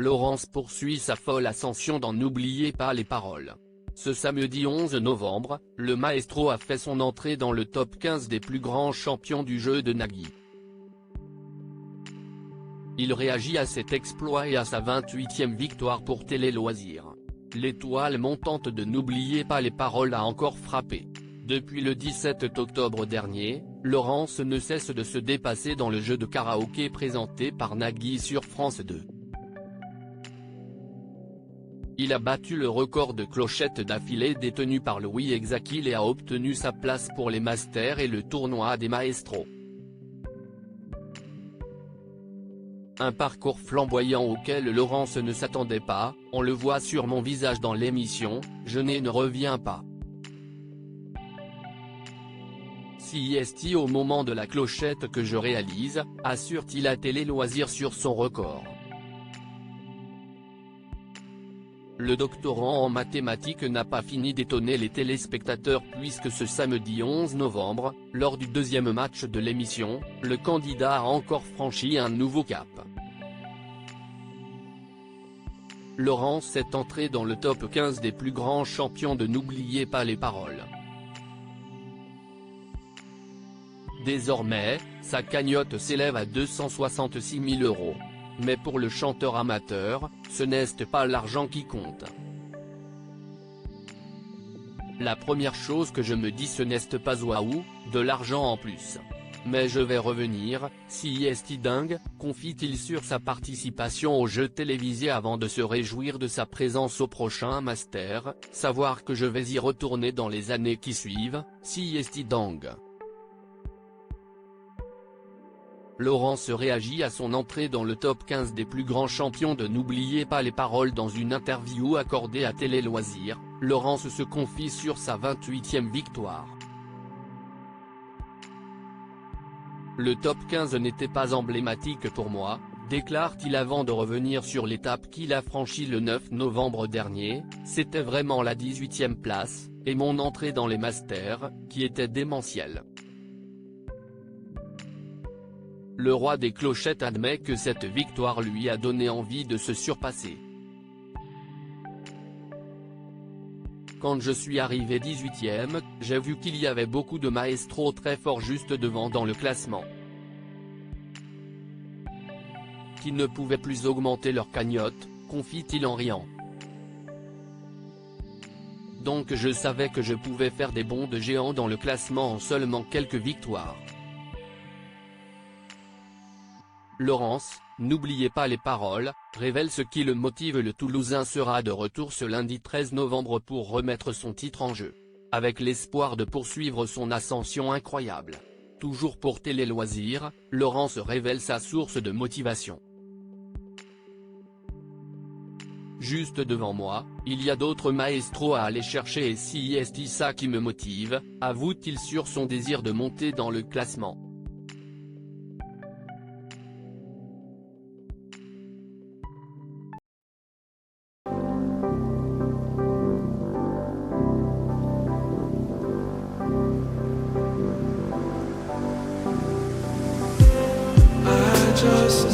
Laurence poursuit sa folle ascension dans N'oubliez pas les paroles. Ce samedi 11 novembre, le maestro a fait son entrée dans le top 15 des plus grands champions du jeu de Nagui. Il réagit à cet exploit et à sa 28e victoire pour Télé Loisirs. L'étoile montante de N'oubliez pas les paroles a encore frappé. Depuis le 17 octobre dernier, Laurence ne cesse de se dépasser dans le jeu de karaoké présenté par Nagui sur France 2. Il a battu le record de clochettes d'affilée détenu par Louis Exakil et a obtenu sa place pour les Masters et le tournoi des Maestros. Un parcours flamboyant auquel Laurence ne s'attendait pas, on le voit sur Mon visage dans l'émission, Je ne reviens pas. Si est-il au moment de la clochette que je réalise, assure-t-il à Télé Loisirs sur son record. Le doctorant en mathématiques n'a pas fini d'étonner les téléspectateurs puisque ce samedi 11 novembre, lors du deuxième match de l'émission, le candidat a encore franchi un nouveau cap. Laurence est entrée dans le top 15 des plus grands champions de N'oubliez pas les paroles. Désormais, sa cagnotte s'élève à 266 000 €. Mais pour le chanteur amateur, ce n'est pas l'argent qui compte. La première chose que je me dis ce n'est pas waouh, de l'argent en plus. Mais je vais revenir, si est dingue, confie-t-il sur sa participation au jeu télévisé avant de se réjouir de sa présence au prochain Master, savoir que je vais y retourner dans les années qui suivent, si est dingue. Laurence réagit à son entrée dans le top 15 des plus grands champions de N'oubliez pas les paroles dans une interview accordée à Télé Loisirs. Laurence se confie sur sa 28e victoire. Le top 15 n'était pas emblématique pour moi, déclare-t-il avant de revenir sur l'étape qu'il a franchie le 9 novembre dernier, c'était vraiment la 18e place, et mon entrée dans les Masters, qui était démentielle. Le roi des clochettes admet que cette victoire lui a donné envie de se surpasser. Quand je suis arrivé 18e, j'ai vu qu'il y avait beaucoup de maestros très forts juste devant dans le classement, qui ne pouvaient plus augmenter leur cagnotte, confie-t-il en riant. Donc je savais que je pouvais faire des bonds de géant dans le classement en seulement quelques victoires. Laurence, N'oubliez pas les paroles, révèle ce qui le motive. Le Toulousain sera de retour ce lundi 13 novembre pour remettre son titre en jeu, avec l'espoir de poursuivre son ascension incroyable. Toujours pour Télé Loisirs, Laurence révèle sa source de motivation. Juste devant moi, il y a d'autres maestros à aller chercher et si est ça qui me motive, avoue-t-il sur son désir de monter dans le classement. Just